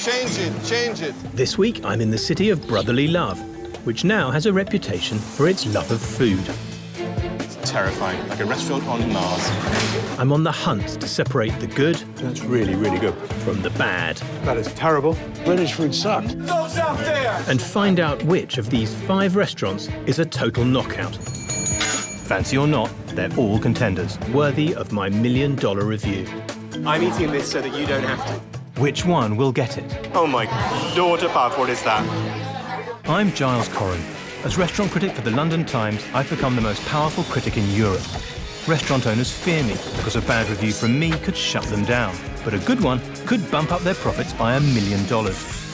Change it, change it. This week, I'm in the city of brotherly love, which now has a reputation for its love of food. It's terrifying, like a restaurant on Mars. I'm on the hunt to separate the good That's really, really good. from the bad That is terrible. British food sucks. Those out there! and find out which of these 5 restaurants is a total knockout. Fancy or not, they're all contenders, worthy of my $1 million review. I'm eating this so that you don't have to. Which one will get it? Oh my Lord above, what is that? I'm Giles Coren. As restaurant critic for the London Times, I've become the most powerful critic in Europe. Restaurant owners fear me because a bad review from me could shut them down. But a good one could bump up their profits by $1 million.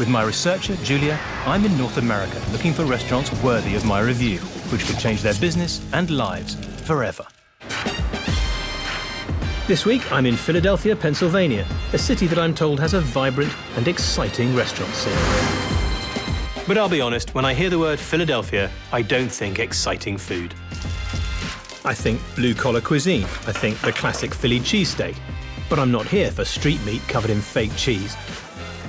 With my researcher, Julia, I'm in North America looking for restaurants worthy of my review, which could change their business and lives forever. This week, I'm in Philadelphia, Pennsylvania, a city that I'm told has a vibrant and exciting restaurant scene. But I'll be honest, when I hear the word Philadelphia, I don't think exciting food. I think blue-collar cuisine. I think the classic Philly cheesesteak. But I'm not here for street meat covered in fake cheese.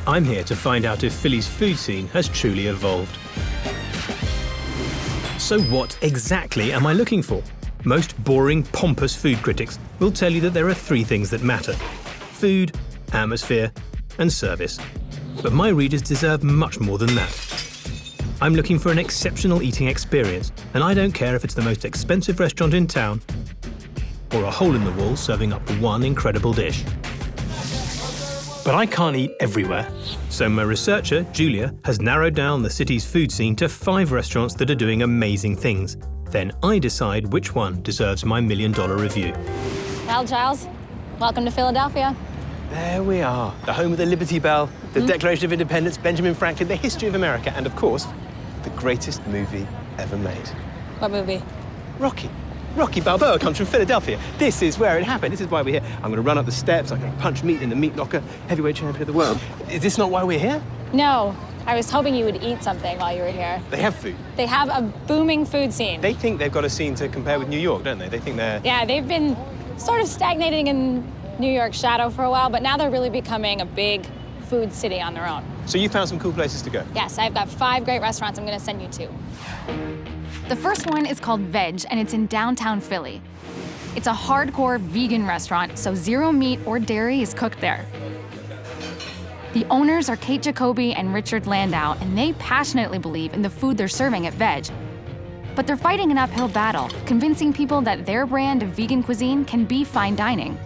I'm here to find out if Philly's food scene has truly evolved. So what exactly am I looking for? Most boring, pompous food critics will tell you that there are 3 things that matter: food, atmosphere, and service. But my readers deserve much more than that. I'm looking for an exceptional eating experience, and I don't care if it's the most expensive restaurant in town or a hole in the wall serving up one incredible dish. But I can't eat everywhere, so my researcher, Julia, has narrowed down the city's food scene to 5 restaurants that are doing amazing things. Then I decide which one deserves my $1 million review. Well, Giles, welcome to Philadelphia. There we are, the home of the Liberty Bell, the Declaration of Independence, Benjamin Franklin, the history of America, and of course, the greatest movie ever made. What movie? Rocky. Rocky Balboa comes from Philadelphia. This is where it happened. This is why we're here. I'm going to run up the steps. I'm going to punch meat in the meat locker. Heavyweight champion of the world. Is this not why we're here? No, I was hoping you would eat something while you were here. They have food. They have a booming food scene. They think they've got a scene to compare with New York, don't they? They think they're... Yeah, they've been sort of stagnating in New York's shadow for a while, but now they're really becoming a big food city on their own. So you found some cool places to go? Yes, I've got 5 great restaurants I'm going to send you to. The first one is called VEDGE, and it's in downtown Philly. It's a hardcore vegan restaurant, so 0 meat or dairy is cooked there. The owners are Kate JACOBY and Richard LANDAU, and they passionately believe in the food they're serving at VEDGE. But they're fighting an uphill battle, convincing people that their brand of vegan cuisine can be fine dining.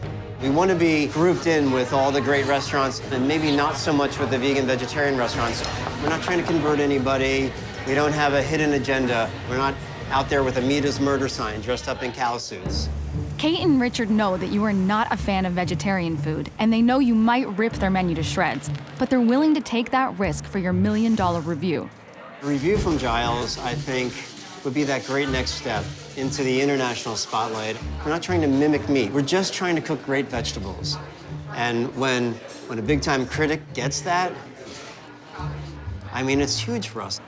We want to be grouped in with all the great restaurants and maybe not so much with the vegan vegetarian restaurants. We're not trying to convert anybody. We don't have a hidden agenda. We're not out there with a meat is murder sign dressed up in cow suits. Kate and Richard know that you are not a fan of vegetarian food, and they know you might rip their menu to shreds, but they're willing to take that risk for your $1 million review. A review from Giles, I think, would be that great next step into the international spotlight. We're not trying to mimic meat. We're just trying to cook great vegetables. And when a big-time critic gets that, I mean, it's huge for us.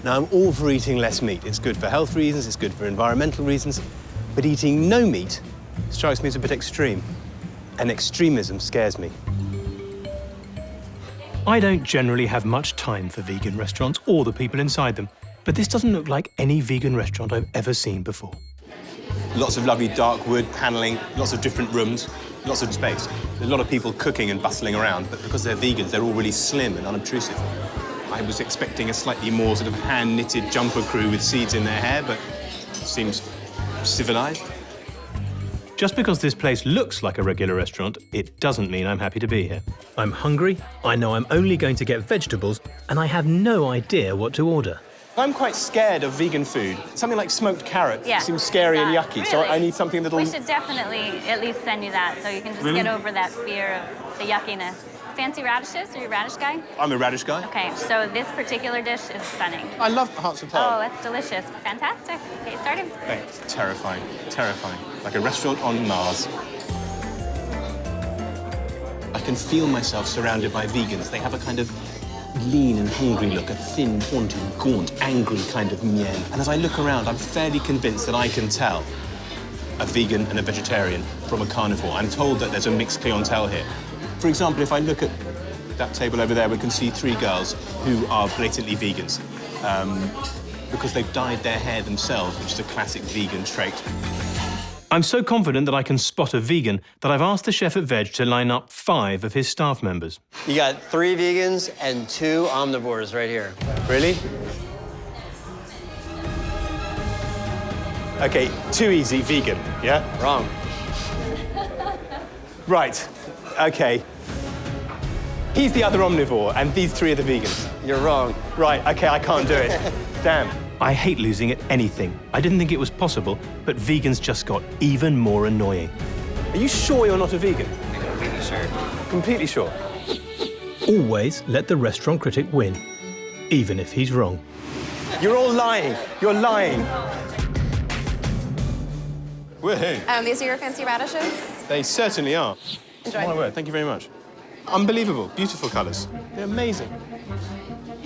Now, I'm all for eating less meat. It's good for health reasons, it's good for environmental reasons, but eating no meat strikes me as a bit extreme, and extremism scares me. I don't generally have much time for vegan restaurants or the people inside them, but this doesn't look like any vegan restaurant I've ever seen before. Lots of lovely dark wood paneling, lots of different rooms, lots of space. There's a lot of people cooking and bustling around, but because they're vegans, they're all really slim and unobtrusive. I was expecting a slightly more sort of hand-knitted jumper crew with seeds in their hair, but it seems civilized. Just because this place looks like a regular restaurant, it doesn't mean I'm happy to be here. I'm hungry, I know I'm only going to get vegetables, and I have no idea what to order. I'm quite scared of vegan food. Something like smoked carrot Yeah, seems scary and yucky, really? so I need something that'll... We should definitely at least send you that so you can just get over that fear of the yuckiness. Fancy radishes? Are you a radish guy? I'm a radish guy. Okay, so this particular dish is stunning. I love hearts of Oh, pearl. that's delicious. Fantastic. Okay, started. It's terrifying, terrifying. Like a restaurant on Mars. I can feel myself surrounded by vegans. They have a kind of lean and hungry look, a thin, haunted, gaunt, angry kind of mien. And as I look around, I'm fairly convinced that I can tell a vegan and a vegetarian from a carnivore. I'm told that there's a mixed clientele here. For example, if I look at that table over there, we can see 3 girls who are blatantly vegans because they've dyed their hair themselves, which is a classic vegan trait. I'm so confident that I can spot a vegan that I've asked the chef at VEDGE to line up 5 of his staff members. You got 3 vegans and 2 omnivores right here. Really? Okay, too easy, vegan, yeah? Wrong. Right, okay. He's the other omnivore, and these 3 are the vegans. You're wrong. Right, okay, I can't do it. Damn. I hate losing at anything. I didn't think it was possible, but vegans just got even more annoying. Are you sure you're not a vegan? Completely sure. Completely sure. Always let the restaurant critic win, even if he's wrong. You're all lying. You're lying. Woohoo. These are your fancy radishes. They certainly are. Enjoy. Oh, my word, thank you very much. Unbelievable, beautiful colours. They're amazing.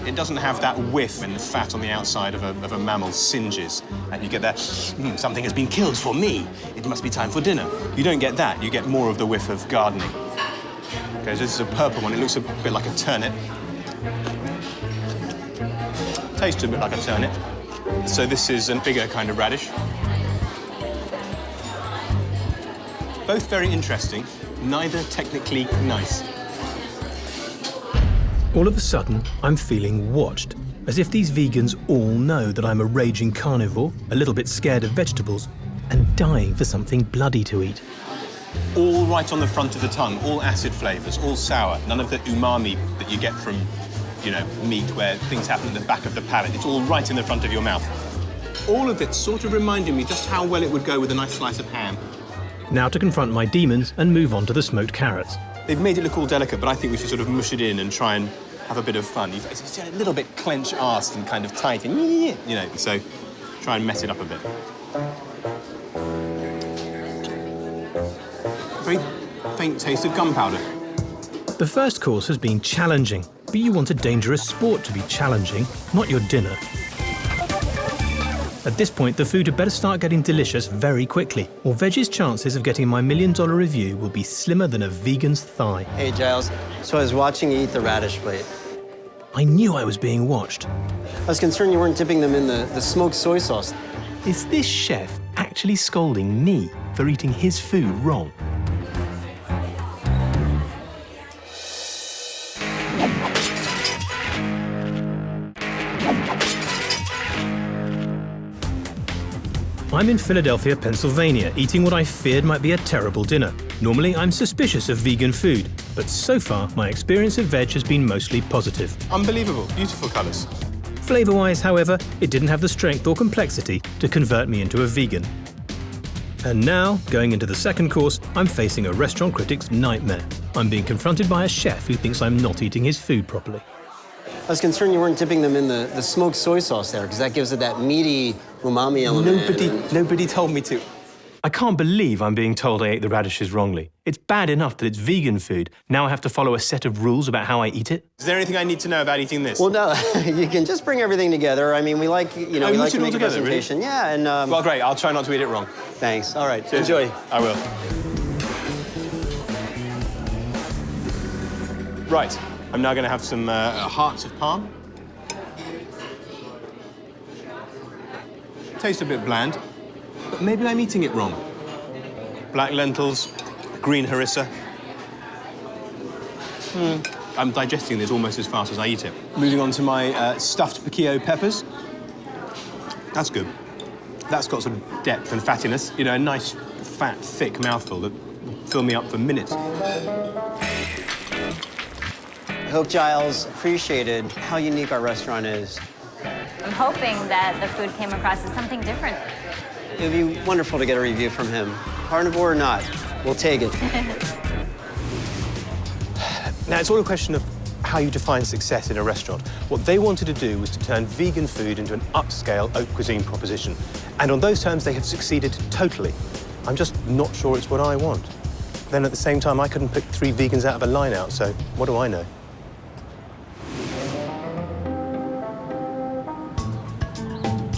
It doesn't have that whiff when the fat on the outside of a mammal singes, and you get that, something has been killed for me. It must be time for dinner. You don't get that. You get more of the whiff of gardening. Okay, so this is a purple one. It looks a bit like a turnip. Tastes a bit like a turnip. So this is a bigger kind of radish. Both very interesting, neither technically nice. All of a sudden, I'm feeling watched, as if these vegans all know that I'm a raging carnivore, a little bit scared of vegetables, and dying for something bloody to eat. All right on the front of the tongue, all acid flavours, all sour. None of the umami that you get from, you know, meat where things happen at the back of the palate. It's all right in the front of your mouth. All of it sort of reminded me just how well it would go with a nice slice of ham. Now to confront my demons and move on to the smoked carrots. They've made it look all delicate, but I think we should sort of mush it in and try and have a bit of fun. It's a little bit clench-arsed and kind of tight, and you know, so try and mess it up a bit. Very faint taste of gunpowder. The first course has been challenging, but you want a dangerous sport to be challenging, not your dinner. At this point, the food had better start getting delicious very quickly, or VEDGE's chances of getting my $1 million review will be slimmer than a vegan's thigh. Hey, Giles. So I was watching you eat the radish plate. I knew I was being watched. I was concerned you weren't dipping them in the smoked soy sauce. Is this chef actually scolding me for eating his food wrong? I'm in Philadelphia, Pennsylvania, eating what I feared might be a terrible dinner. Normally, I'm suspicious of vegan food, but so far, my experience at VEDGE has been mostly positive. Unbelievable, beautiful colours. Flavour-wise, however, it didn't have the strength or complexity to convert me into a vegan. And now, going into the second course, I'm facing a restaurant critic's nightmare. I'm being confronted by a chef who thinks I'm not eating his food properly. I was concerned you weren't dipping them in the smoked soy sauce there, because that gives it that meaty umami element. Nobody told me to. I can't believe I'm being told I ate the radishes wrongly. It's bad enough that it's vegan food. Now I have to follow a set of rules about how I eat it. Is there anything I need to know about eating this? Well, no, you can just bring everything together. I mean, we like, you know, we like to make a presentation. Really? Yeah, and... Well, great. I'll try not to eat it wrong. Thanks. All right. Cheers. Enjoy. I will. Right. I'm now going to have some hearts of palm. Tastes a bit bland, but maybe I'm eating it wrong. Black lentils, green harissa. I'm digesting this almost as fast as I eat it. Moving on to my stuffed piquillo peppers. That's good. That's got some depth and fattiness. You know, a nice, fat, thick mouthful that will fill me up for minutes. I hope Giles appreciated how unique our restaurant is. I'm hoping that the food came across as something different. It would be wonderful to get a review from him. Carnivore or not, we'll take it. Now, it's all a question of how you define success in a restaurant. What they wanted to do was to turn vegan food into an upscale haute cuisine proposition. And on those terms, they have succeeded totally. I'm just not sure it's what I want. Then at the same time, I couldn't pick 3 vegans out of a line-out, so what do I know?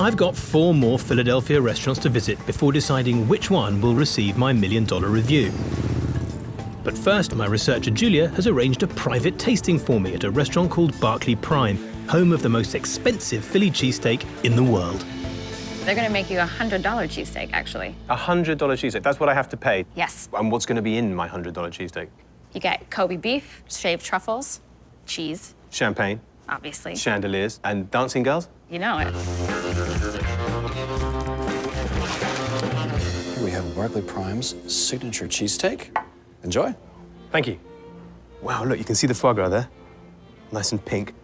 I've got 4 more Philadelphia restaurants to visit before deciding which one will receive my $1 million review. But first, my researcher Julia has arranged a private tasting for me at a restaurant called Barclay Prime, home of the most expensive Philly cheesesteak in the world. They're gonna make you a $100 cheesesteak, actually. $100 cheesesteak, that's what I have to pay? Yes. And what's going to be in my $100 cheesesteak? You get Kobe beef, shaved truffles, cheese, Champagne, obviously. chandeliers, and dancing girls? You know it. Here we have Barclay Prime's signature cheesesteak. Enjoy. Thank you. Wow, look, you can see the foie gras there. Nice and pink.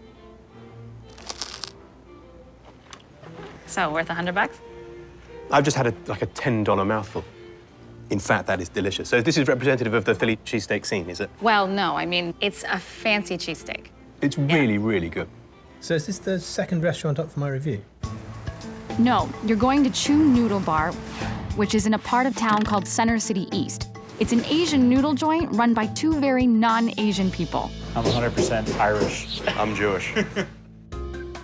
So, worth $100? I've just had like a $10 mouthful. In fact, that is delicious. So this is representative of the Philly cheesesteak scene, is it? Well, no, I mean, it's a fancy cheesesteak. It's really, really good. So is this the second restaurant up for my review? No, you're going to CHEU Noodle Bar, which is in a part of town called Center City East. It's an Asian noodle joint run by two very non-Asian people. I'm 100% Irish. I'm Jewish.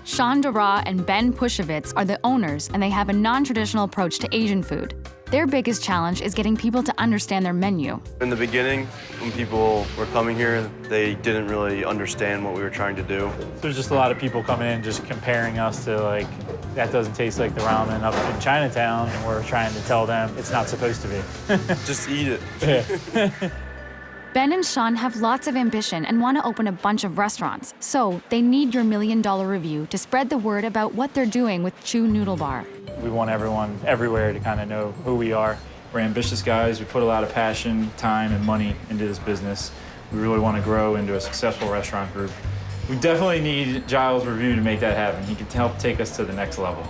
Sean Dara and Ben Pushevitz are the owners, and they have a non-traditional approach to Asian food. Their biggest challenge is getting people to understand their menu. In the beginning, when people were coming here, they didn't really understand what we were trying to do. There's just a lot of people coming in just comparing us to, like, that doesn't taste like the ramen up in Chinatown, and we're trying to tell them it's not supposed to be. Just eat it. Yeah. Ben and Sean have lots of ambition and want to open a bunch of restaurants, so they need your $1 million review to spread the word about what they're doing with CHEU Noodle Bar. We want everyone everywhere to kind of know who we are. We're ambitious guys. We put a lot of passion, time, and money into this business. We really want to grow into a successful restaurant group. We definitely need Giles' review to make that happen. He can help take us to the next level.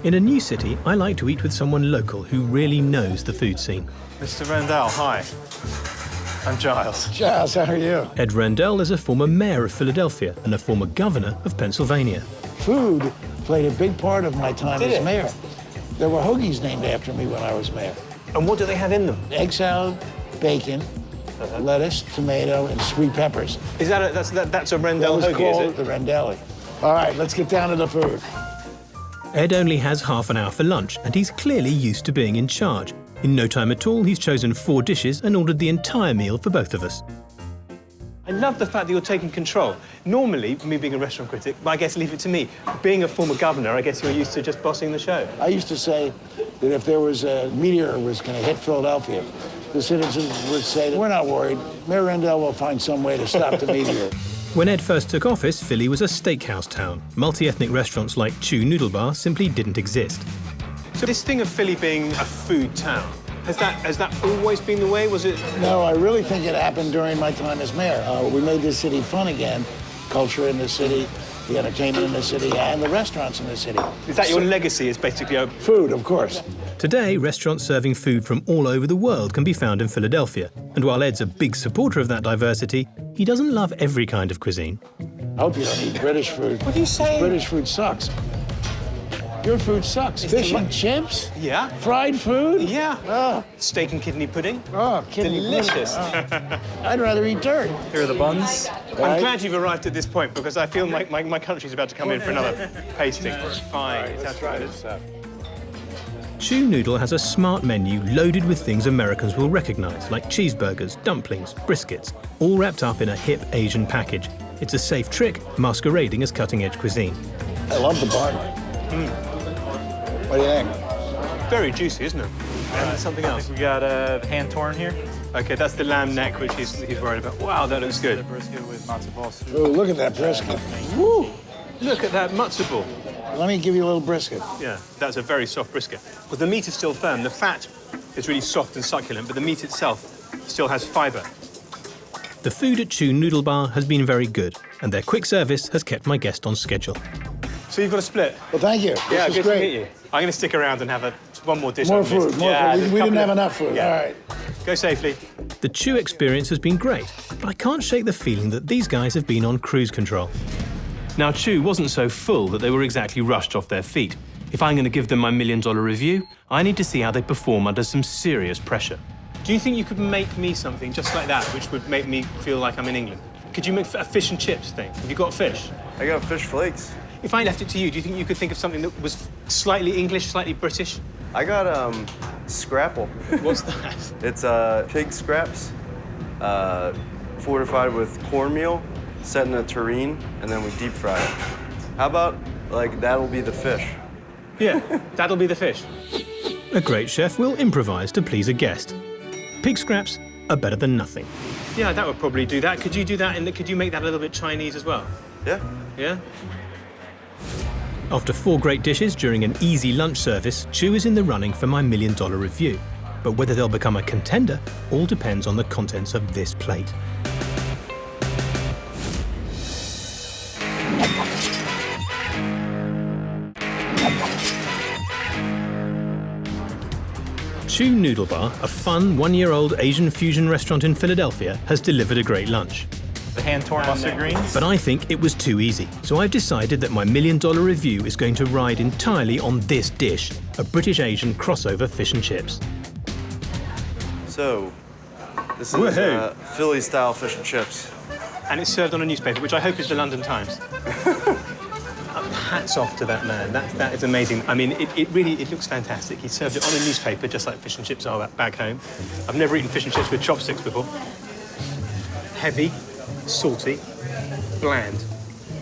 In a new city, I like to eat with someone local who really knows the food scene. Mr. Rendell, hi. I'm Giles. Giles, how are you? Ed Rendell is a former mayor of Philadelphia and a former governor of Pennsylvania. Food played a big part of my time Did as it? mayor. There were hoagies named after me when I was mayor. And what do they have in them? Egg salad, bacon, lettuce, tomato, and sweet peppers. Is that that's a That Rendell was hoagie, called is the it? Rendelli. All right, let's get down to the food. Ed only has half an hour for lunch, and he's clearly used to being in charge. In no time at all, he's chosen 4 dishes and ordered the entire meal for both of us. I love the fact that you're taking control. Normally, me being a restaurant critic, I guess leave it to me. Being a former governor, I guess you're used to just bossing the show. I used to say that if there was a meteor was going to hit Philadelphia, the citizens would say, we're not worried. Mayor Rendell will find some way to stop the meteor. When Ed first took office, Philly was a steakhouse town. Multi-ethnic restaurants like CHEU Noodle Bar simply didn't exist. So this thing of Philly being a food town, has that always been the way? Was it? No, I really think it happened during my time as mayor. We made this city fun again, culture in the city, the entertainment in the city, and the restaurants in the city. Is that your legacy? Is basically food, of course. Today, restaurants serving food from all over the world can be found in Philadelphia. And while Ed's a big supporter of that diversity, he doesn't love every kind of cuisine. I hope you don't eat British food. What are you saying? British food sucks. Your food sucks. Fish and chips? Yeah. Fried food? Yeah. Oh, Steak and kidney pudding. oh kidney Delicious. pudding. Oh. I'd rather eat dirt. Here are the buns. I'm glad you've arrived at this point because I feel like my country's about to come in for another pasting. It's fine. That's right. CHEU Noodle has a smart menu loaded with things Americans will recognize, like cheeseburgers, dumplings, briskets, all wrapped up in a hip Asian package. It's a safe trick, masquerading as cutting-edge cuisine. I love the bun. What do you think? Very juicy, isn't it? And something I else. think we got the hand torn here. Okay, that's the lamb neck, which he's worried about. Wow, that looks The good. brisket with matzo ball soup. Oh, look at that brisket. Woo! Look at that matzo ball. Let me give you a little brisket. Yeah, that's a very soft brisket. Because the meat is still firm. The fat is really soft and succulent, but the meat itself still has fiber. The food at CHEU Noodle Bar has been very good, and their quick service has kept my guest on schedule. So you've got a split? Well, thank you. Yeah, this good is great. to meet you. I'm going to stick around and have one more dish. More I've missed. food, more Yeah, food. there's a We didn't couple have of- enough food. Yeah. All right. Go safely. The CHEU experience has been great, but I can't shake the feeling that these guys have been on cruise control. Now, CHEU wasn't so full that they were exactly rushed off their feet. If I'm going to give them my $1 million review, I need to see how they perform under some serious pressure. Do you think you could make me something just like that, which would make me feel like I'm in England? Could you make a fish and chips thing? Have you got fish? I got fish flakes. If I left it to you, do you think you could think of something that was slightly English, slightly British? I got SCRAPPLE. What's that? It's pig scraps, fortified with cornmeal, set in a tureen, and then we deep fry it. How about, like, that'll be the fish? Yeah, that'll be the fish. A great chef will improvise to please a guest. Pig scraps are better than nothing. Yeah, that would probably do that. Could you do that, and could you make that a little bit Chinese as well? Yeah. Yeah? After 4 great dishes during an easy lunch service, CHEU is in the running for my $1 million review. But whether they'll become a contender all depends on the contents of this plate. CHEU Noodle Bar, a fun 1-year-old Asian fusion restaurant in Philadelphia, has delivered a great lunch. The hand-torn mustard greens. But I think it was too easy, so I've decided that my $1 million review is going to ride entirely on this dish, a British-Asian crossover fish and chips. So, this is Philly-style fish and chips. And it's served on a newspaper, which I hope is the London Times. Hats off to that man. That is amazing. I mean, it really looks fantastic. He served it on a newspaper, just like fish and chips are back home. I've never eaten fish and chips with chopsticks before. Heavy, salty, bland,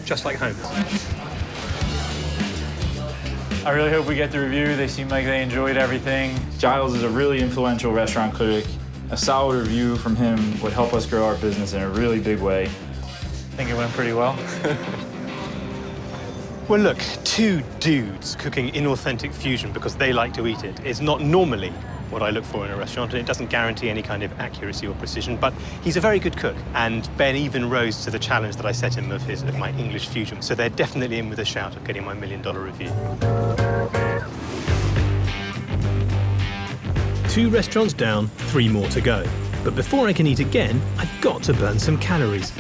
just like home. I really hope we get the review. They seem like they enjoyed everything. Giles is a really influential restaurant critic. A solid review from him would help us grow our business in a really big way. I think it went pretty well. Well, look, 2 dudes cooking inauthentic fusion because they like to eat it is not normally what I look for in a restaurant, and it doesn't guarantee any kind of accuracy or precision, but he's a very good cook, and Ben even rose to the challenge that I set him of my English fusion, so they're definitely in with a shout of getting my $1 million review. 2 restaurants down, 3 more to go. But before I can eat again, I've got to burn some calories.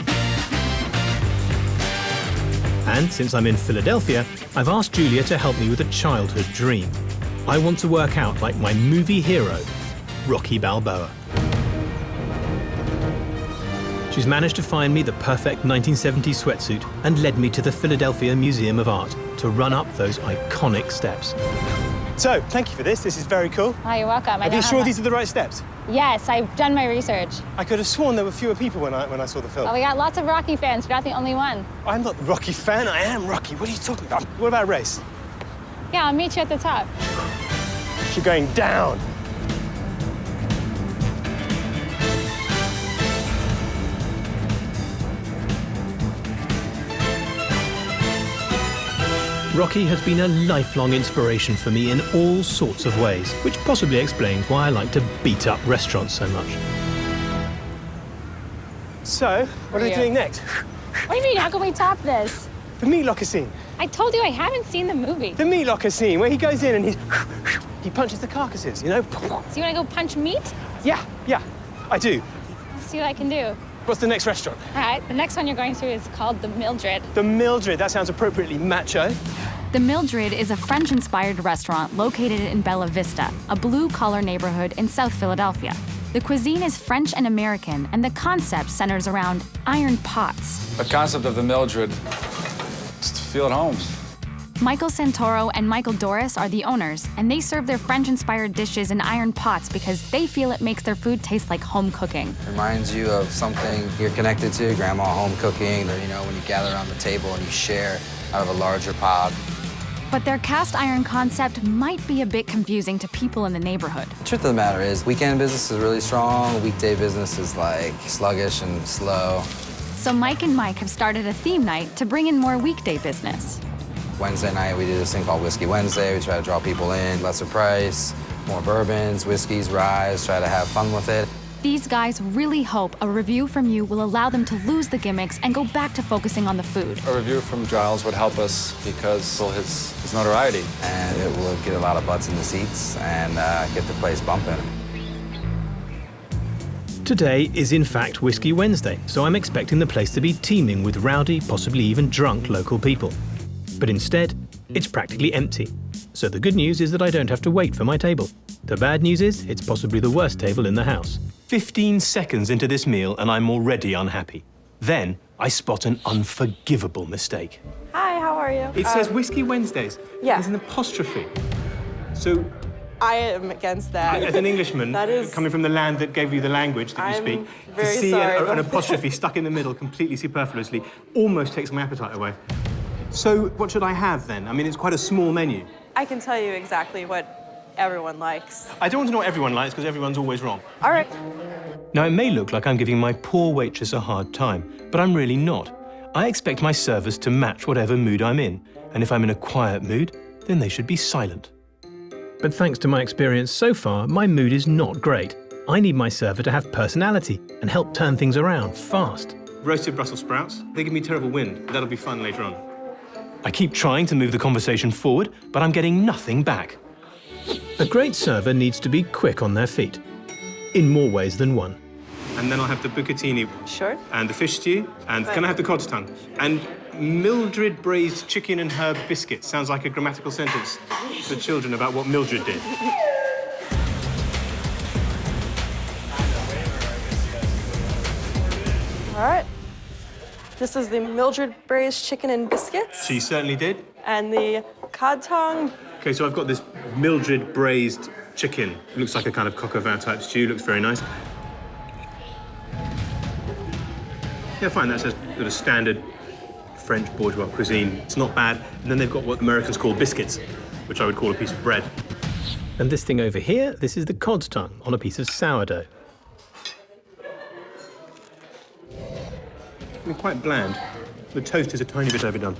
And since I'm in Philadelphia, I've asked Julia to help me with a childhood dream. I want to work out like my movie hero, Rocky Balboa. She's managed to find me the perfect 1970s sweatsuit and led me to the Philadelphia Museum of Art to run up those iconic steps. So, thank you for this. This is very cool. Oh, you're welcome. Are you sure these are the right steps? Yes, I've done my research. I could have sworn there were fewer people when I saw the film. Oh, we got lots of Rocky fans. You're not the only one. I'm not the Rocky fan. I am Rocky. What are you talking about? What about a race? Yeah, I'll meet you at the top. You're going down. Rocky has been a lifelong inspiration for me in all sorts of ways, which possibly explains why I like to beat up restaurants so much. So, what are we doing next? What do you mean? How can we top this? The meat locker scene. I told you I haven't seen the movie. The meat locker scene, where he goes in and he punches the carcasses, you know? So you want to go punch meat? Yeah, I do. Let's see what I can do. What's the next restaurant? All right, the next one you're going to is called the Mildred. The Mildred, that sounds appropriately macho. The Mildred is a French-inspired restaurant located in Bella Vista, a blue-collar neighborhood in South Philadelphia. The cuisine is French and American, and the concept centers around iron pots. The concept of the Mildred is to feel at home. Michael Santoro and Michael Doris are the owners, and they serve their French-inspired dishes in iron pots because they feel it makes their food taste like home cooking. Reminds you of something you're connected to, grandma home cooking, or, you know, when you gather around the table and you share out of a larger pot. But their cast iron concept might be a bit confusing to people in the neighborhood. The truth of the matter is, weekend business is really strong, weekday business is like sluggish and slow. So Mike and Mike have started a theme night to bring in more weekday business. Wednesday night, we do this thing called Whiskey Wednesday. We try to draw people in, lesser price, more bourbons, whiskeys, ryes, try to have fun with it. These guys really hope a review from you will allow them to lose the gimmicks and go back to focusing on the food. A review from Giles would help us because of his notoriety. And it will get a lot of butts in the seats and get the place bumping. Today is in fact Whiskey Wednesday, so I'm expecting the place to be teeming with rowdy, possibly even drunk local people. But instead, it's practically empty. So the good news is that I don't have to wait for my table. The bad news is it's possibly the worst table in the house. 15 seconds into this meal and I'm already unhappy. Then I spot an unforgivable mistake. Hi, how are you? It says Whiskey Wednesdays. Yeah. There's an apostrophe. So I am against that. As an Englishman, That is- coming from the land that gave you the language that you I'm speak, very to see sorry an about apostrophe stuck in the middle completely superfluously almost takes my appetite away. So what should I have then? I mean, it's quite a small menu. I can tell you exactly what everyone likes. I don't want to know what everyone likes because everyone's always wrong. All right. Now, it may look like I'm giving my poor waitress a hard time, but I'm really not. I expect my servers to match whatever mood I'm in, and if I'm in a quiet mood, then they should be silent. But thanks to my experience so far, my mood is not great. I need my server to have personality and help turn things around fast. Roasted Brussels sprouts, they give me terrible wind. That'll be fun later on. I keep trying to move the conversation forward, but I'm getting nothing back. A great server needs to be quick on their feet, in more ways than one. And then I'll have the bucatini. Sure. And the fish stew. And can I have the cod's tongue? And Mildred braised chicken and herb biscuits. Sounds like a grammatical sentence for children about what Mildred did. All right. This is the Mildred braised chicken and biscuits. She certainly did. And the cod tongue. Okay, so I've got this Mildred braised chicken. It looks like a kind of coq au vin type stew. Looks very nice. Yeah, fine. That's a sort of standard French bourgeois cuisine. It's not bad. And then they've got what Americans call biscuits, which I would call a piece of bread. And this thing over here, this is the cod's tongue on a piece of sourdough. I mean, quite bland. The toast is a tiny bit overdone.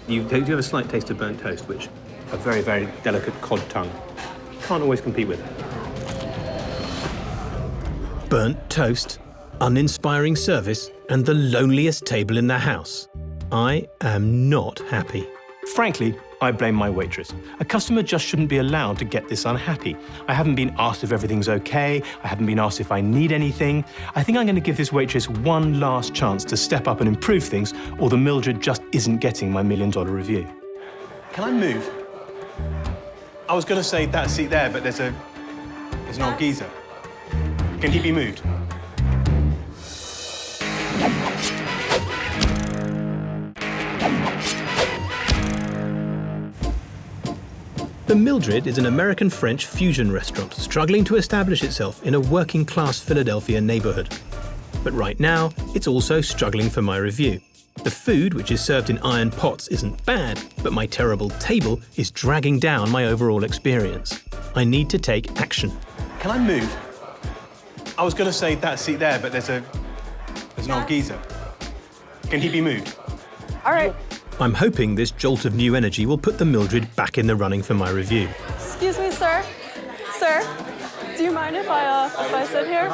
You do have a slight taste of burnt toast, which a very, very delicate cod tongue can't always compete with. Burnt toast, uninspiring service, and the loneliest table in the house. I am not happy. Frankly, I blame my waitress. A customer just shouldn't be allowed to get this unhappy. I haven't been asked if everything's okay. I haven't been asked if I need anything. I think I'm going to give this waitress one last chance to step up and improve things, or the Mildred just isn't getting my $1 million review. Can I move? I was going to say that seat there, but there's an old geezer. Can he be moved? The Mildred is an American-French fusion restaurant struggling to establish itself in a working-class Philadelphia neighborhood. But right now, it's also struggling for my review. The food, which is served in iron pots, isn't bad, but my terrible table is dragging down my overall experience. I need to take action. Can I move? I was going to say that seat there, but there's an old geezer. Can he be moved? All right. I'm hoping this jolt of new energy will put the Mildred back in the running for my review. Excuse me, sir. Sir, do you mind if I sit here?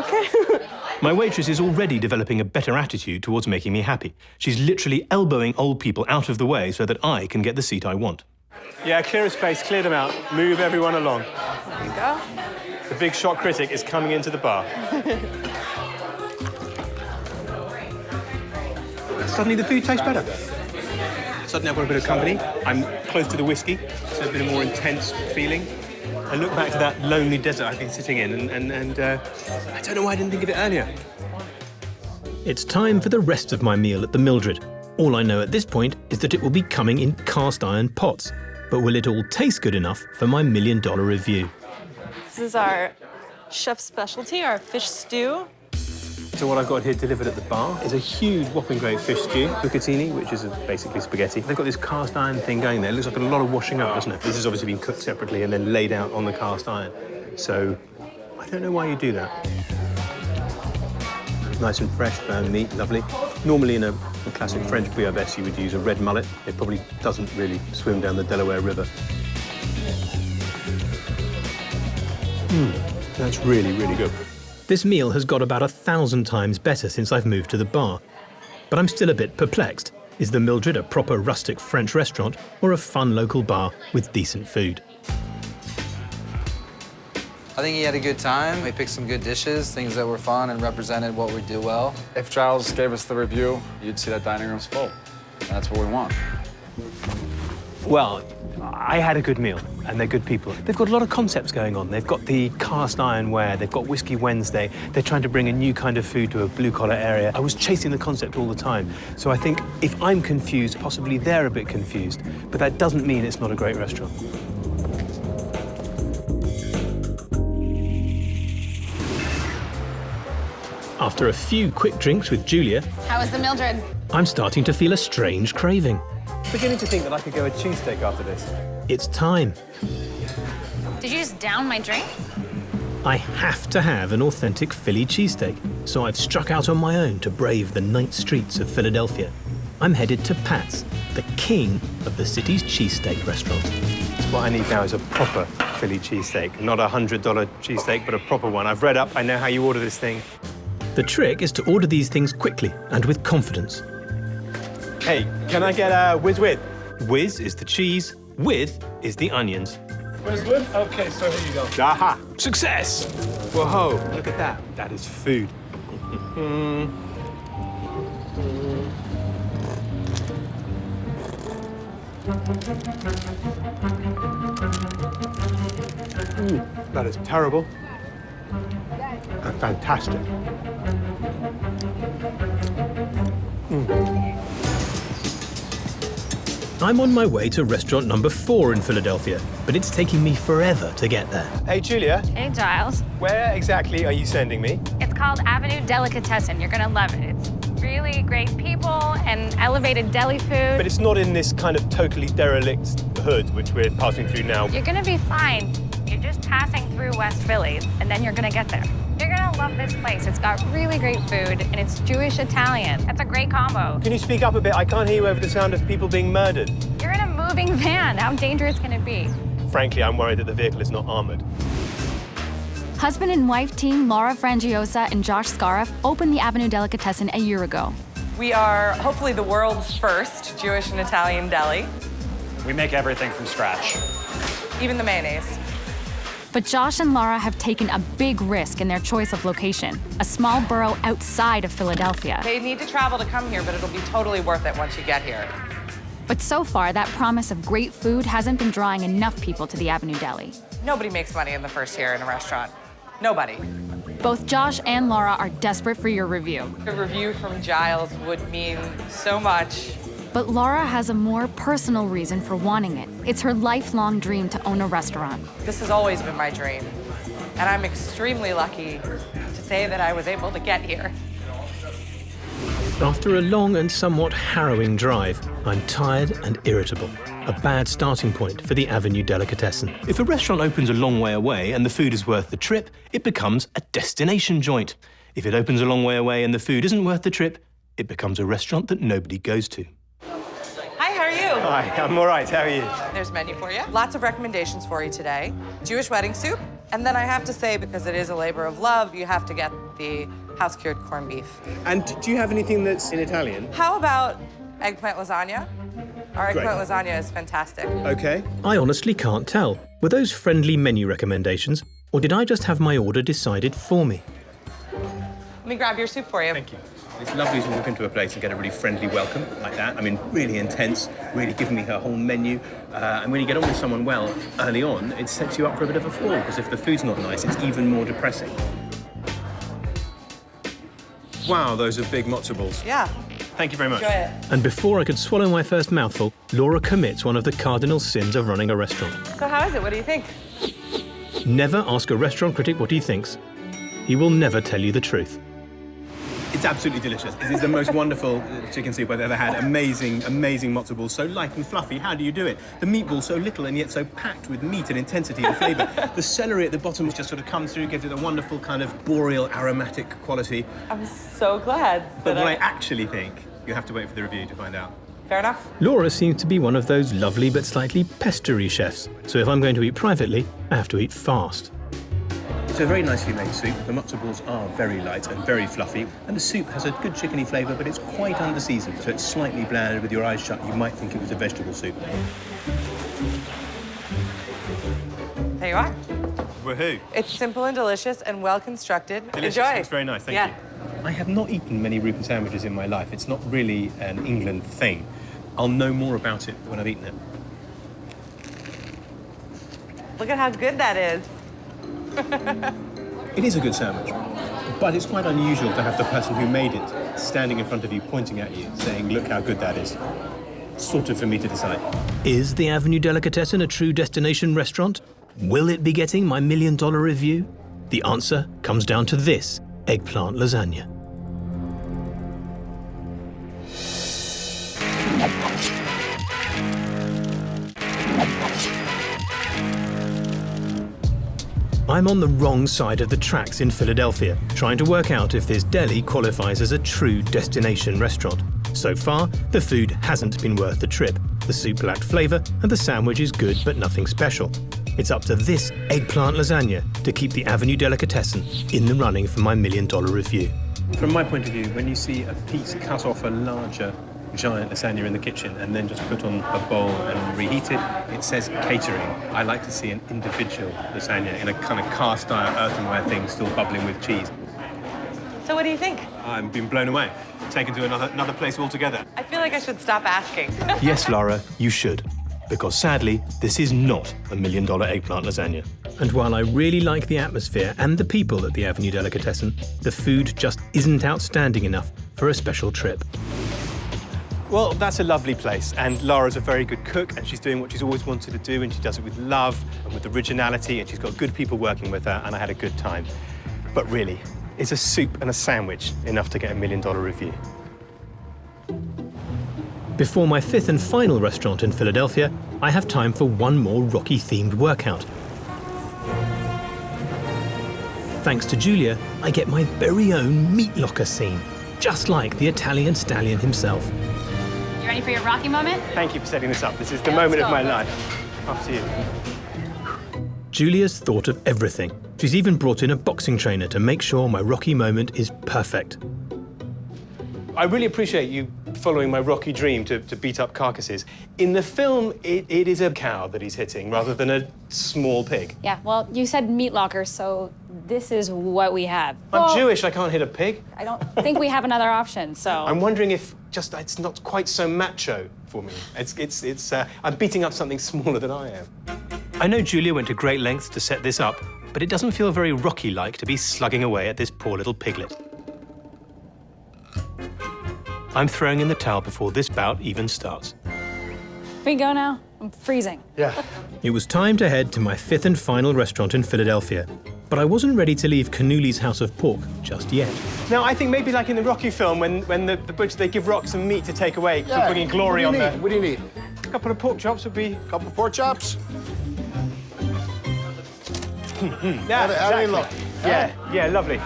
Okay. My waitress is already developing a better attitude towards making me happy. She's literally elbowing old people out of the way so that I can get the seat I want. Yeah, clear a space, clear them out, move everyone along. There you go. The big shot critic is coming into the bar. Suddenly the food tastes better. Suddenly I've got a bit of company. I'm close to the whiskey, so a bit of more intense feeling. I look back to that lonely desert I've been sitting in, and I don't know why I didn't think of it earlier. It's time for the rest of my meal at the Mildred. All I know at this point is that it will be coming in cast iron pots. But will it all taste good enough for my $1 million review? This is our chef's specialty, our fish stew. So what I've got here delivered at the bar is a huge whopping great fish stew, bucatini, which is basically spaghetti. They've got this cast iron thing going there. It looks like a lot of washing up, doesn't it? This has obviously been cooked separately and then laid out on the cast iron. So I don't know why you do that. Nice and fresh, firm meat, lovely. Normally in a classic French bouillabaisse you would use a red mullet. It probably doesn't really swim down the Delaware River. That's really, really good. This meal has got about 1,000 times better since I've moved to the bar. But I'm still a bit perplexed. Is the Mildred a proper rustic French restaurant or a fun local bar with decent food? I think he had a good time. We picked some good dishes, things that were fun and represented what we do well. If Giles gave us the review, you'd see that dining room's full. That's what we want. Well, I had a good meal, and they're good people. They've got a lot of concepts going on. They've got the cast ironware, they've got Whiskey Wednesday, they're trying to bring a new kind of food to a blue-collar area. I was chasing the concept all the time. So I think if I'm confused, possibly they're a bit confused. But that doesn't mean it's not a great restaurant. After a few quick drinks with Julia, How was the Mildred? I'm starting to feel a strange craving. Beginning to think that I could go a cheesesteak after this. It's time. Did you just down my drink? I have to have an authentic Philly cheesesteak, so I've struck out on my own to brave the night streets of Philadelphia. I'm headed to Pat's, the king of the city's cheesesteak restaurants. What I need now is a proper Philly cheesesteak. Not a $100 cheesesteak, but a proper one. I've read up, I know how you order this thing. The trick is to order these things quickly and with confidence. Hey, can I get a whiz with? Whiz is the cheese, with is the onions. Where's wood? Okay, so here you go. Aha! Success! Whoa, look at that. That is food. That is terrible and fantastic. I'm on my way to restaurant number 4 in Philadelphia, but it's taking me forever to get there. Hey, Julia. Hey, Giles. Where exactly are you sending me? It's called Avenue Delicatessen. You're gonna love it. It's really great people and elevated deli food. But it's not in this kind of totally derelict hood which we're passing through now. You're gonna be fine. You're just passing through West Philly, and then you're gonna get there. You're gonna love this place. It's got really great food, and it's Jewish-Italian. That's a great combo. Can you speak up a bit? I can't hear you over the sound of people being murdered. You're in a moving van. How dangerous can it be? Frankly, I'm worried that the vehicle is not armored. Husband and wife team Laura Frangiosa and Josh Scariff opened the Avenue Delicatessen a year ago. We are hopefully the world's first Jewish and Italian deli. We make everything from scratch. Even the mayonnaise. But Josh and Laura have taken a big risk in their choice of location, a small borough outside of Philadelphia. They need to travel to come here, but it'll be totally worth it once you get here. But so far, that promise of great food hasn't been drawing enough people to the Avenue Deli. Nobody makes money in the first year in a restaurant. Nobody. Both Josh and Laura are desperate for your review. A review from Giles would mean so much. But Laura has a more personal reason for wanting it. It's her lifelong dream to own a restaurant. This has always been my dream, and I'm extremely lucky to say that I was able to get here. After a long and somewhat harrowing drive, I'm tired and irritable. A bad starting point for the Avenue Delicatessen. If a restaurant opens a long way away and the food is worth the trip, it becomes a destination joint. If it opens a long way away and the food isn't worth the trip, it becomes a restaurant that nobody goes to. Hi, how are you? Hi, I'm all right. How are you? There's menu for you. Lots of recommendations for you today. Jewish wedding soup. And then I have to say, because it is a labor of love, you have to get the house-cured corned beef. And do you have anything that's in Italian? How about eggplant lasagna? Our eggplant Great. lasagna is fantastic. Okay. I honestly can't tell. Were those friendly menu recommendations, or did I just have my order decided for me? Let me grab your soup for you. Thank you. It's lovely to walk into a place and get a really friendly welcome like that. I mean, really intense, really giving me her whole menu. And when you get on with someone well early on, it sets you up for a bit of a fall, because if the food's not nice, it's even more depressing. Wow, those are big matzo balls. Yeah. Thank you very much. Enjoy it. And before I could swallow my first mouthful, Laura commits one of the cardinal sins of running a restaurant. So how is it? What do you think? Never ask a restaurant critic what he thinks. He will never tell you the truth. It's absolutely delicious. It is the most wonderful chicken soup I've ever had. Amazing, amazing matzo balls. So light and fluffy. How do you do it? The meatballs so little and yet so packed with meat and intensity and flavour. The celery at the bottom just sort of comes through, gives it a wonderful kind of boreal aromatic quality. I'm so glad. But what I actually think, you have to wait for the review to find out. Fair enough. Laura seems to be one of those lovely but slightly pestery chefs. So if I'm going to eat privately, I have to eat fast. It's a very nicely made soup. The matzo balls are very light and very fluffy. And the soup has a good chickeny flavour, but it's quite under-seasoned, so it's slightly bland. With your eyes shut, you might think it was a vegetable soup. There you are. Woohoo! It's simple and delicious and well-constructed. Delicious. Enjoy. It's very nice, thank you. I have not eaten many Reuben sandwiches in my life. It's not really an England thing. I'll know more about it when I've eaten it. Look at how good that is. It is a good sandwich, but it's quite unusual to have the person who made it standing in front of you, pointing at you, saying, look how good that is. Sort of for me to decide. Is the Avenue Delicatessen a true destination restaurant? Will it be getting my $1 million review? The answer comes down to this eggplant lasagna. I'm on the wrong side of the tracks in Philadelphia, trying to work out if this deli qualifies as a true destination restaurant. So far, the food hasn't been worth the trip. The soup lacked flavour and the sandwich is good but nothing special. It's up to this eggplant lasagna to keep the Avenue Delicatessen in the running for my $1 million review. From my point of view, when you see a piece cut off a larger giant lasagna in the kitchen and then just put on a bowl and reheated, it says catering. I like to see an individual lasagna in a kind of cast iron earthenware thing still bubbling with cheese. So what do you think? I'm being blown away, taken to another place altogether. I feel like I should stop asking. Yes, Lara, you should. Because sadly, this is not a $1 million eggplant lasagna. And while I really like the atmosphere and the people at the Avenue Delicatessen, the food just isn't outstanding enough for a special trip. Well, that's a lovely place, and Lara's a very good cook, and she's doing what she's always wanted to do, and she does it with love and with originality, and she's got good people working with her, and I had a good time. But really, is a soup and a sandwich enough to get a $1 million review? Before my fifth and final restaurant in Philadelphia, I have time for one more Rocky-themed workout. Thanks to Julia, I get my very own meat locker scene, just like the Italian stallion himself. You ready for your Rocky moment? Thank you for setting this up. This is the moment of my life. After you. Julia's thought of everything. She's even brought in a boxing trainer to make sure my Rocky moment is perfect. I really appreciate you following my Rocky dream to beat up carcasses. In the film, it is a cow that he's hitting rather than a small pig. Yeah, well, you said meat lockers, so this is what we have. I'm Jewish, I can't hit a pig. I don't think we have another option, so... I'm wondering if it's not quite so macho for me. I'm beating up something smaller than I am. I know Julia went to great lengths to set this up, but it doesn't feel very Rocky-like to be slugging away at this poor little piglet. I'm throwing in the towel before this bout even starts. We go now? I'm freezing. Yeah. It was time to head to my fifth and final restaurant in Philadelphia, but I wasn't ready to leave Cannulli's House of Pork just yet. Now, I think maybe like in the Rocky film, when the butcher, they give Rock some meat to take away, for bringing glory on the... What do you need? A couple of pork chops would be... A couple of pork chops? Yeah, How do you look? Yeah, lovely.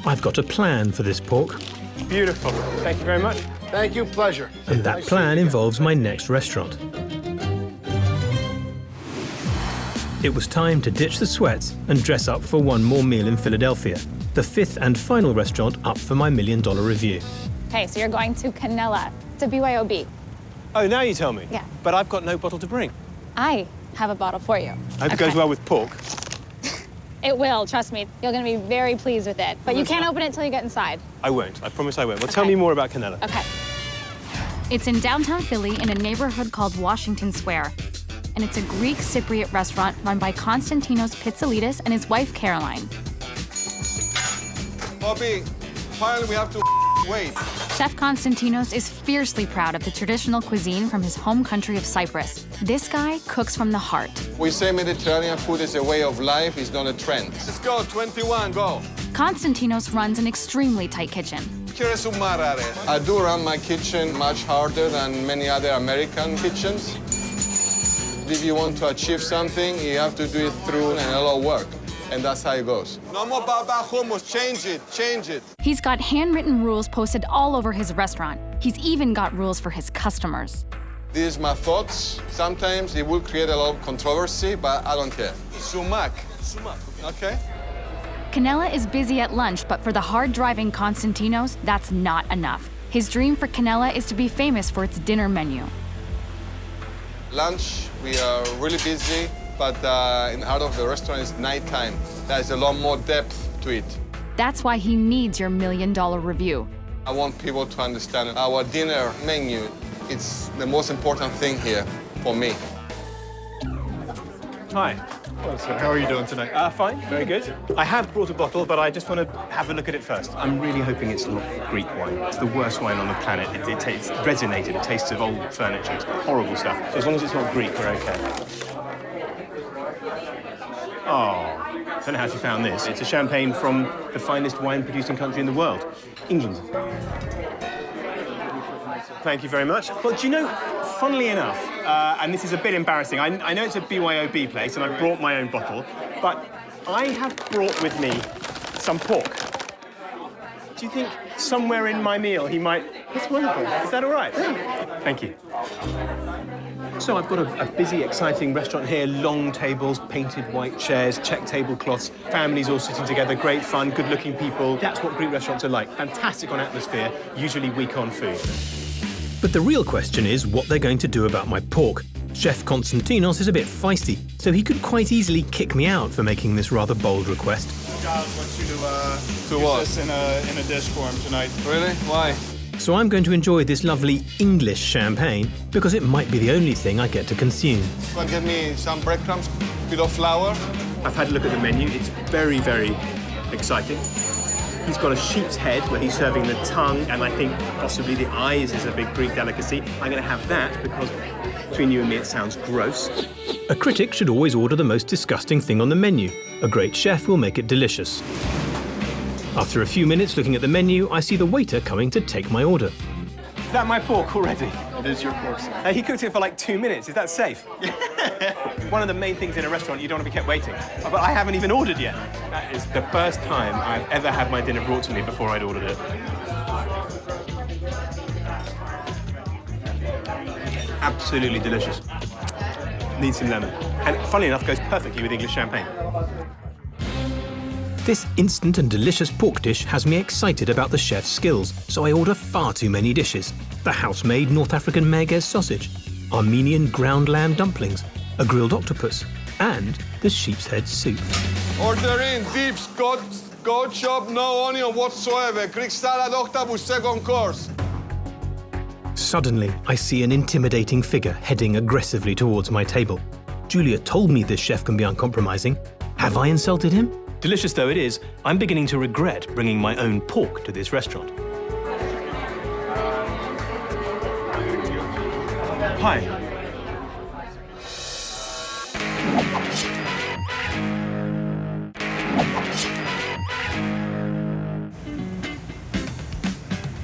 I've got a plan for this pork. Beautiful. Thank you very much. Thank you, pleasure. And that plan involves my next restaurant. It was time to ditch the sweats and dress up for one more meal in Philadelphia, the fifth and final restaurant up for my $1 million review. Okay, so you're going to Kanella. It's a BYOB. Oh, now you tell me? Yeah. But I've got no bottle to bring. I have a bottle for you. I hope it goes well with pork. It will, trust me. You're gonna be very pleased with it. But you can't open it until you get inside. I won't. I promise I won't. Well, tell me more about Kanella. Okay. It's in downtown Philly in a neighborhood called Washington Square. And it's a Greek Cypriot restaurant run by Konstantinos Pizzalidis and his wife, Caroline. Bobby, finally we have to wait. Chef Konstantinos is fiercely proud of the traditional cuisine from his home country of Cyprus. This guy cooks from the heart. We say Mediterranean food is a way of life, it's not a trend. Let's go, 21, go. Konstantinos runs an extremely tight kitchen. I do run my kitchen much harder than many other American kitchens. If you want to achieve something, you have to do it through a lot of work. And that's how it goes. No more baba hummus, change it. He's got handwritten rules posted all over his restaurant. He's even got rules for his customers. These are my thoughts. Sometimes it will create a lot of controversy, but I don't care. Sumac, okay? Kanella is busy at lunch, but for the hard-driving Konstantinos, that's not enough. His dream for Kanella is to be famous for its dinner menu. Lunch, we are really busy. But in the heart of the restaurant is nighttime. There's a lot more depth to it. That's why he needs your $1 million review. I want people to understand our dinner menu. It's the most important thing here for me. Hi. Well, so how are you doing tonight? Fine, very good. I have brought a bottle, but I just want to have a look at it first. I'm really hoping it's not Greek wine. It's the worst wine on the planet. It's resonated. It tastes of old furniture. It's horrible stuff. So as long as it's not Greek, we're okay. Oh, don't know how she found this. It's a champagne from the finest wine-producing country in the world, England. Thank you very much. Well, do you know, funnily enough, and this is a bit embarrassing, I know it's a BYOB place, and I brought my own bottle, but I have brought with me some pork. Do you think somewhere in my meal he might... That's wonderful. Is that all right? Thank you. So I've got a busy, exciting restaurant here, long tables, painted white chairs, check tablecloths, families all sitting together, great fun, good-looking people. That's what Greek restaurants are like. Fantastic on atmosphere, usually weak on food. But the real question is what they're going to do about my pork. Chef Konstantinos is a bit feisty, so he could quite easily kick me out for making this rather bold request. Giles wants you to use this in a dish for him tonight. Really? Why? So I'm going to enjoy this lovely English champagne because it might be the only thing I get to consume. Well, get me some breadcrumbs, a bit of flour. I've had a look at the menu. It's very, very exciting. He's got a sheep's head where he's serving the tongue, and I think possibly the eyes is a big Greek delicacy. I'm going to have that because, between you and me, it sounds gross. A critic should always order the most disgusting thing on the menu. A great chef will make it delicious. After a few minutes looking at the menu, I see the waiter coming to take my order. Is that my pork already? It is your pork, sir. He cooked it for like 2 minutes. Is that safe? One of the main things in a restaurant, you don't want to be kept waiting. But I haven't even ordered yet. That is the first time I've ever had my dinner brought to me before I'd ordered it. Absolutely delicious. Needs some lemon. And funnily enough, goes perfectly with English champagne. This instant and delicious pork dish has me excited about the chef's skills, so I order far too many dishes. The house-made North African merguez sausage, Armenian ground lamb dumplings, a grilled octopus, and the sheep's head soup. Order in dips, goat chop, no onion whatsoever. Greek salad, octopus, second course. Suddenly, I see an intimidating figure heading aggressively towards my table. Julia told me this chef can be uncompromising. Have I insulted him? Delicious though it is, I'm beginning to regret bringing my own pork to this restaurant. Hi.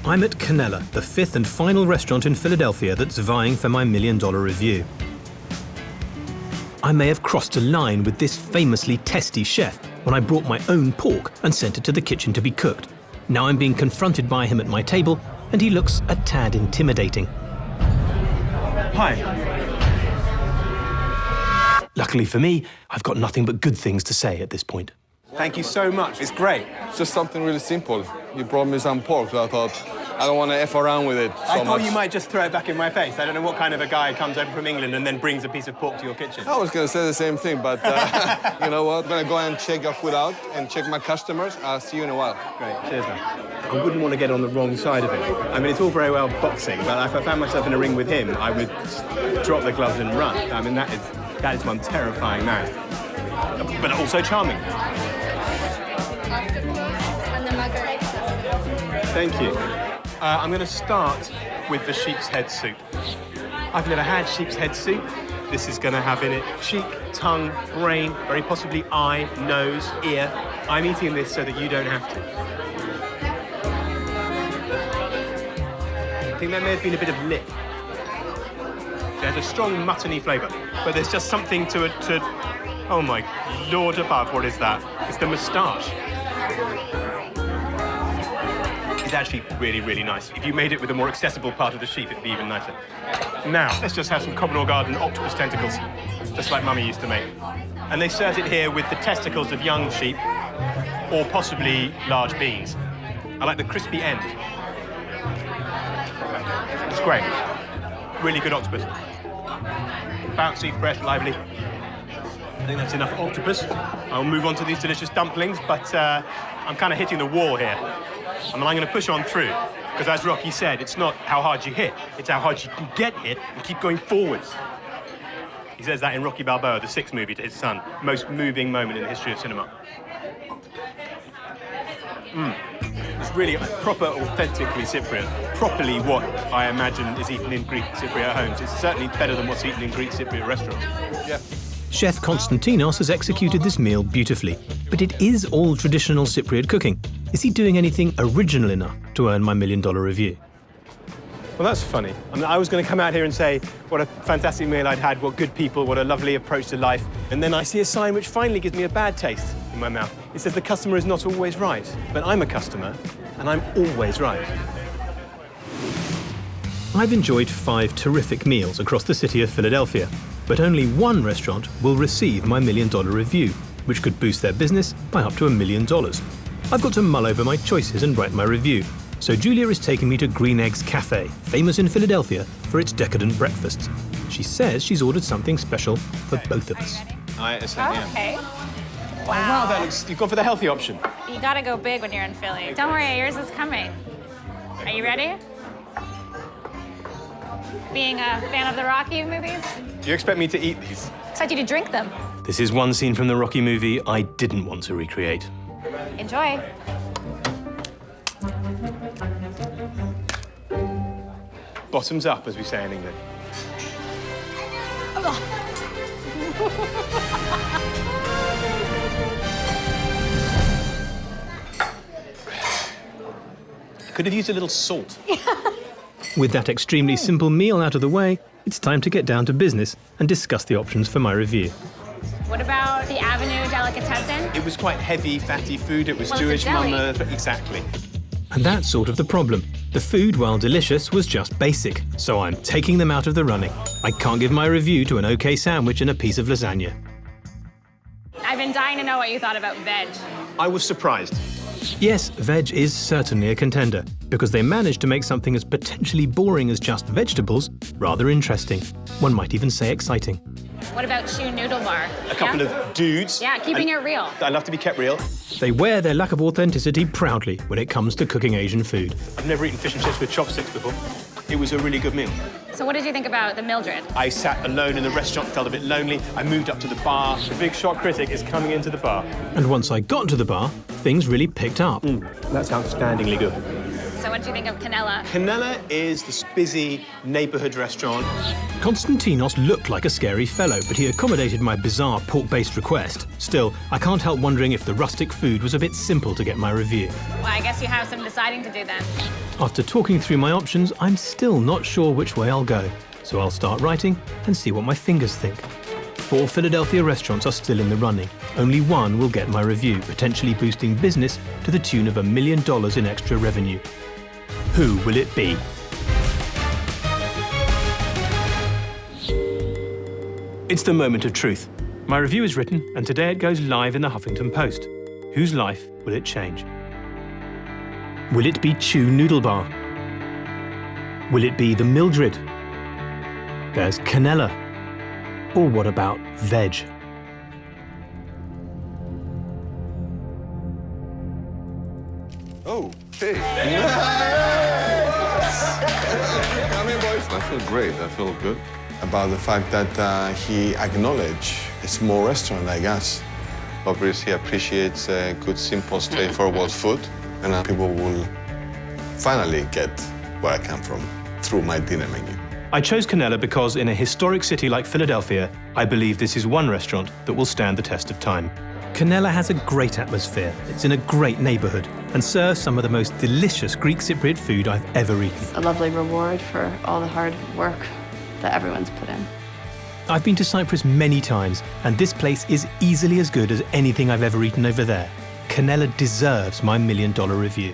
I'm at KANELLA, the fifth and final restaurant in Philadelphia that's vying for my $1 million review. I may have crossed a line with this famously testy chef when I brought my own pork and sent it to the kitchen to be cooked. Now I'm being confronted by him at my table, and he looks a tad intimidating. Hi. Luckily for me, I've got nothing but good things to say at this point. Thank you so much. It's great. It's just something really simple. You brought me some pork, so I thought I don't want to F around with it I thought you might just throw it back in my face. I don't know what kind of a guy comes over from England and then brings a piece of pork to your kitchen. I was going to say the same thing, but you know what? I'm going to go and check your food out and check my customers. I'll see you in a while. Great. Cheers, man. I wouldn't want to get on the wrong side of it. I mean, it's all very well boxing, but if I found myself in a ring with him, I would drop the gloves and run. I mean, that is one terrifying man, but also charming. Thank you. I'm going to start with the sheep's head soup. I've never had sheep's head soup. This is going to have in it cheek, tongue, brain, very possibly eye, nose, ear. I'm eating this so that you don't have to. I think there may have been a bit of lip. It has a strong muttony flavour, but there's just something to it oh my Lord above, what is that? It's the moustache. It's actually really, really nice. If you made it with a more accessible part of the sheep, it'd be even nicer. Now, let's just have some Commodore Garden octopus tentacles, just like Mummy used to make. And they served it here with the testicles of young sheep, or possibly large beans. I like the crispy end. It's great. Really good octopus. Bouncy, fresh, lively. I think that's enough octopus. I'll move on to these delicious dumplings, but I'm kind of hitting the wall here. I mean, I'm going to push on through, because as Rocky said, it's not how hard you hit, it's how hard you can get hit and keep going forwards. He says that in Rocky Balboa, the 6th movie, to his son. Most moving moment in the history of cinema. It's really proper, authentically Cypriot. Properly what I imagine is eaten in Greek Cypriot homes. It's certainly better than what's eaten in Greek Cypriot restaurants. Yeah. Chef Konstantinos has executed this meal beautifully, but it is all traditional Cypriot cooking. Is he doing anything original enough to earn my $1 million review? Well, that's funny. I mean, I was going to come out here and say what a fantastic meal I'd had, what good people, what a lovely approach to life. And then I see a sign which finally gives me a bad taste in my mouth. It says the customer is not always right. But I'm a customer, and I'm always right. I've enjoyed 5 terrific meals across the city of Philadelphia, but only one restaurant will receive my $1 million review, which could boost their business by up to $1 million. I've got to mull over my choices and write my review. So Julia is taking me to Green Eggs Cafe, famous in Philadelphia for its decadent breakfasts. She says she's ordered something special for both of us. Okay. Oh, wow, that looks, you've gone for the healthy option. You gotta go big when you're in Philly. Don't worry, yours is coming. Are you ready? Being a fan of the Rocky movies? Do you expect me to eat these? Expect you to drink them. This is one scene from the Rocky movie I didn't want to recreate. Enjoy. Bottoms up, as we say in England. Could have used a little salt. With that extremely simple meal out of the way, it's time to get down to business and discuss the options for my review. What about the Avenue Delicatessen? It was quite heavy, fatty food. It was Well, Jewish it's a deli. mama. Exactly. And that's sort of the problem. The food, while delicious, was just basic, so I'm taking them out of the running. I can't give my review to an okay sandwich and a piece of lasagna. I've been dying to know what you thought about VEDGE. I was surprised. Yes, VEDGE is certainly a contender, because they managed to make something as potentially boring as just vegetables rather interesting. One might even say exciting. What about CHEU Noodle Bar? A couple of dudes. Yeah, keeping it real. I love to be kept real. They wear their lack of authenticity proudly when it comes to cooking Asian food. I've never eaten fish and chips with chopsticks before. It was a really good meal. So what did you think about the Mildred? I sat alone in the restaurant, felt a bit lonely. I moved up to the bar. The big shot critic is coming into the bar. And once I got to the bar, things really picked up. That's outstandingly good. So what did you think of KANELLA? KANELLA is this busy neighborhood restaurant. Konstantinos looked like a scary fellow, but he accommodated my bizarre pork-based request. Still, I can't help wondering if the rustic food was a bit simple to get my review. Well, I guess you have some deciding to do then. After talking through my options, I'm still not sure which way I'll go. So I'll start writing and see what my fingers think. 4 Philadelphia restaurants are still in the running. Only one will get my review, potentially boosting business to the tune of $1 million in extra revenue. Who will it be? It's the moment of truth. My review is written, and today it goes live in the Huffington Post. Whose life will it change? Will it be CHEU Noodle Bar? Will it be the Mildred? There's KANELLA. Or what about VEDGE? Oh, hey. Come in, boys. I feel great. I feel good about the fact that he acknowledged a small restaurant like us. Obviously, he appreciates good, simple, straightforward food, and people will finally get where I come from through my dinner menu. I chose KANELLA because in a historic city like Philadelphia, I believe this is one restaurant that will stand the test of time. KANELLA has a great atmosphere, it's in a great neighborhood, and serves some of the most delicious Greek Cypriot food I've ever eaten. A lovely reward for all the hard work that everyone's put in. I've been to Cyprus many times, and this place is easily as good as anything I've ever eaten over there. KANELLA deserves my $1 million review.